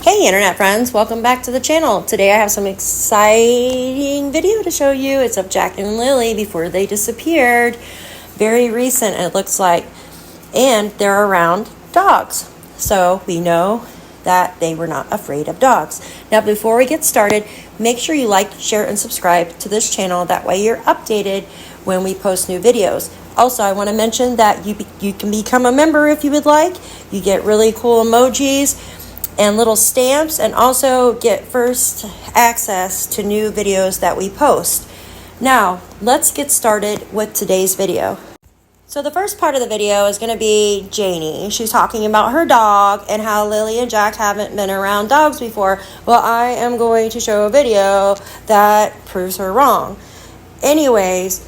Hey internet friends, welcome back to the channel. Today I have some exciting video to show you. It's of Jack and Lilly before they disappeared. Very recent it looks like. And they're around dogs. So we know that they were not afraid of dogs. Now before we get started, make sure you like, share, and subscribe to this channel. That way you're updated when we post new videos. Also, I want to mention that you can become a member if you would like. You get really cool emojis and little stamps, and also get first access to new videos that we post. Now, let's get started with today's video. So the first part of the video is going to be Janie. She's talking about her dog and how Lilly and Jack haven't been around dogs before. Well, I am going to show a video that proves her wrong. Anyways,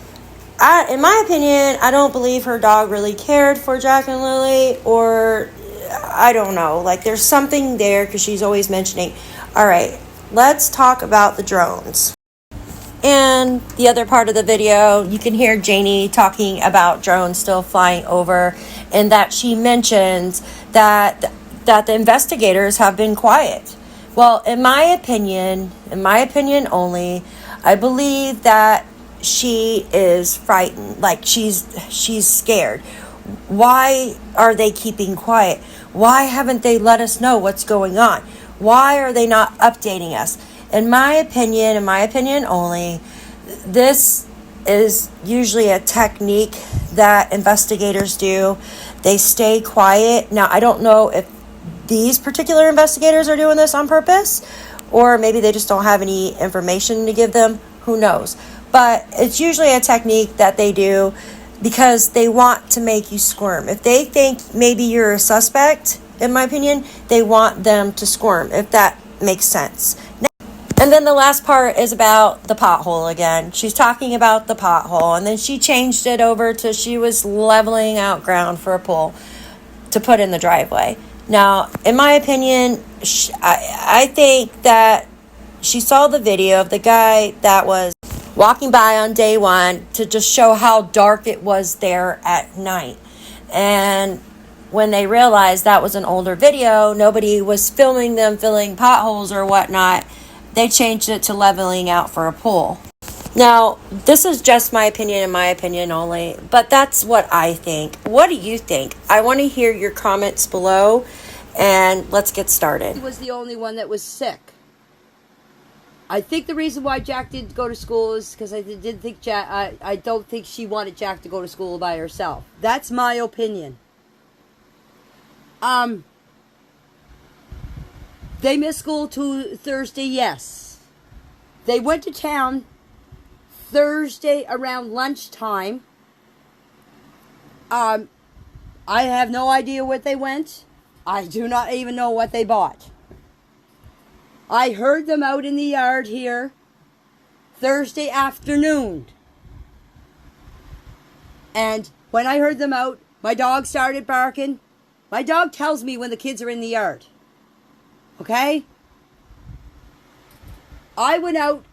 in my opinion, I don't believe her dog really cared for Jack and Lilly, or I don't know, like there's something there because she's always mentioning. All right, let's talk about the drones. And the other part of the video, you can hear Janie talking about drones still flying over, and that she mentions that the investigators have been quiet. Well, in my opinion only, I believe that she is frightened, like she's scared. Why are they keeping quiet? Why haven't they let us know what's going on? Why are they not updating us? In my opinion only, this is usually a technique that investigators do. They stay quiet. Now, I don't know if these particular investigators are doing this on purpose, or maybe they just don't have any information to give them. Who knows? But it's usually a technique that they do because they want to make you squirm. If they think maybe you're a suspect, in my opinion, they want them to squirm, if that makes sense. And then the last part is about the pothole again. She's talking about the pothole, and then she changed it over to she was leveling out ground for a pool to put in the driveway. Now, in my opinion, I think that she saw the video of the guy that was walking by on day one to just show how dark it was there at night. And when they realized that was an older video, nobody was filming them filling potholes or whatnot, they changed it to leveling out for a pool. Now, this is just my opinion and my opinion only, but that's what I think. What do you think? I want to hear your comments below, and let's get started. He was the only one that was sick. I think the reason why Jack didn't go to school is because I didn't think I don't think she wanted Jack to go to school by herself. That's my opinion. They missed school to Thursday, yes. They went to town Thursday around lunchtime. I have no idea where they went. I do not even know what they bought. I heard them out in the yard here Thursday afternoon. And when I heard them out, my dog started barking. My dog tells me when the kids are in the yard. Okay? I went out.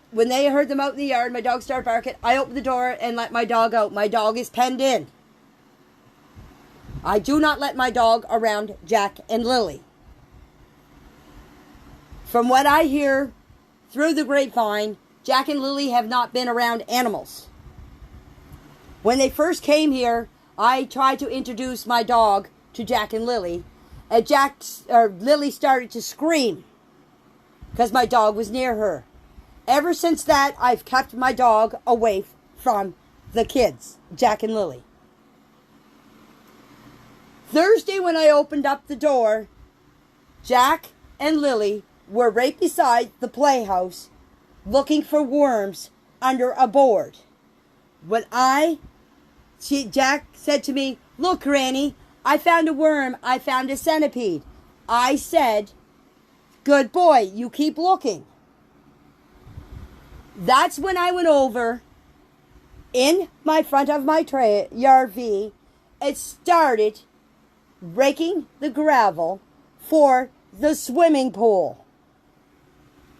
When they heard them out in the yard, my dog started barking. I opened the door and let my dog out. My dog is penned in. I do not let my dog around Jack and Lilly. From what I hear through the grapevine, Jack and Lilly have not been around animals. When they first came here, I tried to introduce my dog to Jack and Lilly, and Lilly started to scream because my dog was near her. Ever since that, I've kept my dog away from the kids, Jack and Lilly. Thursday, when I opened up the door, Jack and Lilly were right beside the playhouse looking for worms under a board. When Jack said to me, "Look, Granny, I found a worm. I found a centipede." I said, "Good boy, you keep looking." That's when I went over in my front of my yard V and started raking the gravel for the swimming pool.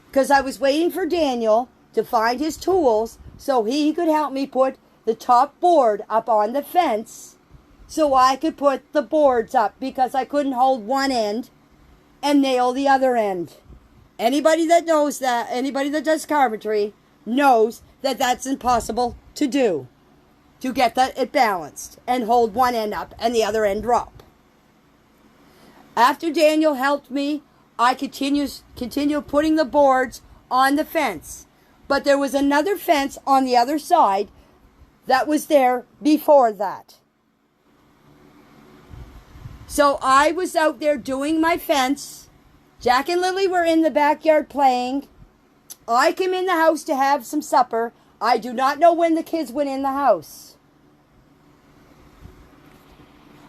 Because I was waiting for Daniel to find his tools so he could help me put the top board up on the fence so I could put the boards up, because I couldn't hold one end and nail the other end. Anybody that knows that, anybody that does carpentry knows that that's impossible to do, to get it balanced and hold one end up and the other end drop. After Daniel helped me, I continue putting the boards on the fence. But there was another fence on the other side that was there before that. So I was out there doing my fence. Jack and Lily were in the backyard playing. I came in the house to have some supper. I do not know when the kids went in the house.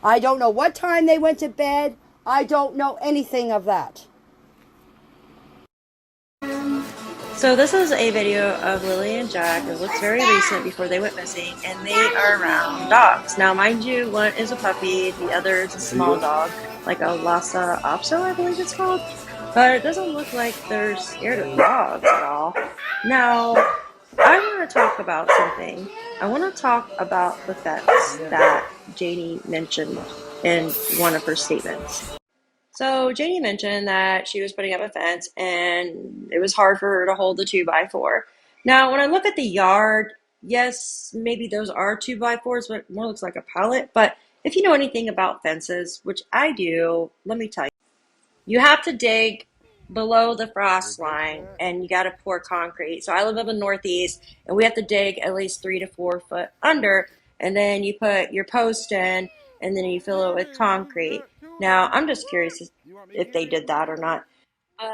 I don't know what time they went to bed. I don't know anything of that. So this is a video of Lily and Jack. It looks very recent before they went missing, and they are around dogs. Now, mind you, one is a puppy, the other is a small dog, like a Lhasa Apso, I believe it's called. But it doesn't look like they're scared of dogs at all. Now, I want to talk about something. I want to talk about the fence that Janie mentioned in one of her statements. So Janie mentioned that she was putting up a fence and it was hard for her to hold the 2x4. Now, when I look at the yard, yes, maybe those are 2x4s, but it more looks like a pallet. But if you know anything about fences, which I do, let me tell you, you have to dig below the frost line and you got to pour concrete. So I live up in the Northeast and we have to dig at least 3 to 4 foot under, and then you put your post in and then you fill it with concrete. Now, I'm just curious if they did that or not.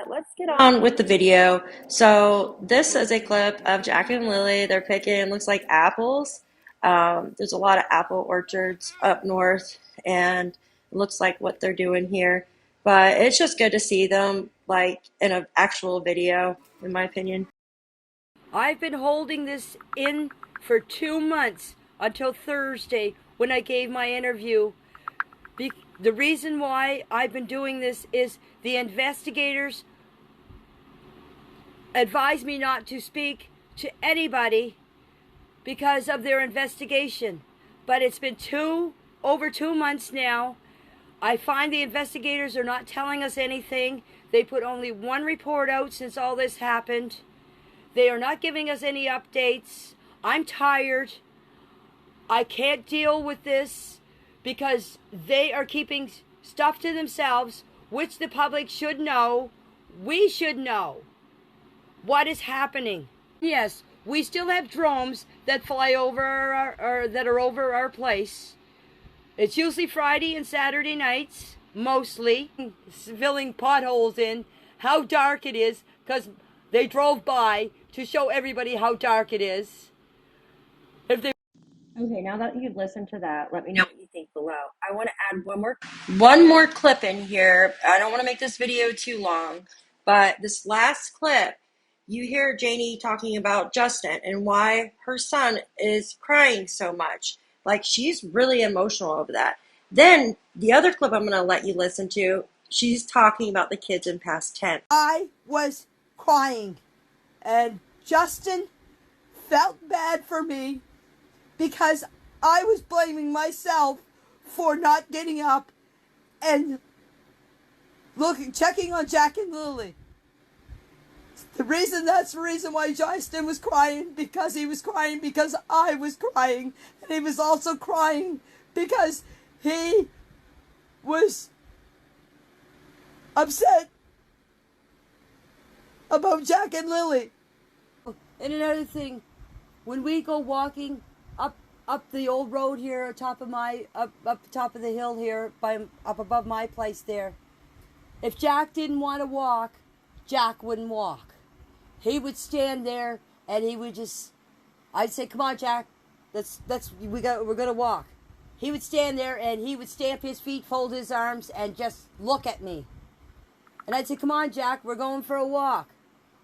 Let's get on with the video. So this is a clip of Jack and Lily. They're picking, looks like apples. There's a lot of apple orchards up north, and it looks like what they're doing here. But it's just good to see them like in an actual video, in my opinion. I've been holding this in for 2 months until Thursday when I gave my interview. The reason why I've been doing this is the investigators advised me not to speak to anybody because of their investigation. But it's been over 2 months now. I find the investigators are not telling us anything. They put only one report out since all this happened. They are not giving us any updates. I'm tired. I can't deal with this because they are keeping stuff to themselves, which the public should know. We should know what is happening. Yes, we still have drones that fly over that are over our place. It's usually Friday and Saturday nights, mostly, filling potholes in, how dark it is, because they drove by to show everybody how dark it is. Okay, now that you've listened to that, let me know what you think below. I want to add one more clip in here. I don't want to make this video too long, but this last clip, you hear Janie talking about Justin and why her son is crying so much. Like, she's really emotional over that. Then the other clip I'm going to let you listen to, she's talking about the kids in past tense. I was crying, and Justin felt bad for me because I was blaming myself for not getting up and checking on Jack and Lily. That's the reason why Justin was crying, because he was crying because I was crying, and he was also crying because he was upset about Jack and Lily. And another thing, when we go walking up the old road here, up top of the hill here, up above my place there, if Jack didn't want to walk, Jack wouldn't walk. He would stand there and he would I'd say, "Come on, Jack, we're gonna walk." He would stand there and he would stamp his feet, fold his arms, and just look at me. And I'd say, "Come on, Jack, we're going for a walk."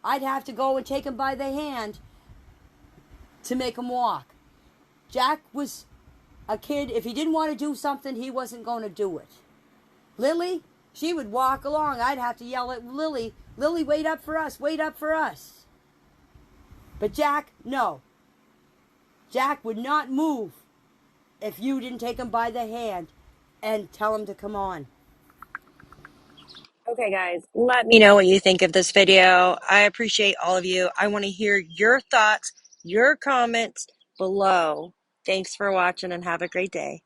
I'd have to go and take him by the hand to make him walk. Jack was a kid. If he didn't want to do something, he wasn't going to do it. Lily, she would walk along. I'd have to yell at Lily, "Lily, wait up for us, wait up for us." But Jack, no. Jack would not move if you didn't take him by the hand and tell him to come on. Okay, guys, let me know what you think of this video. I appreciate all of you. I want to hear your thoughts, your comments below. Thanks for watching and have a great day.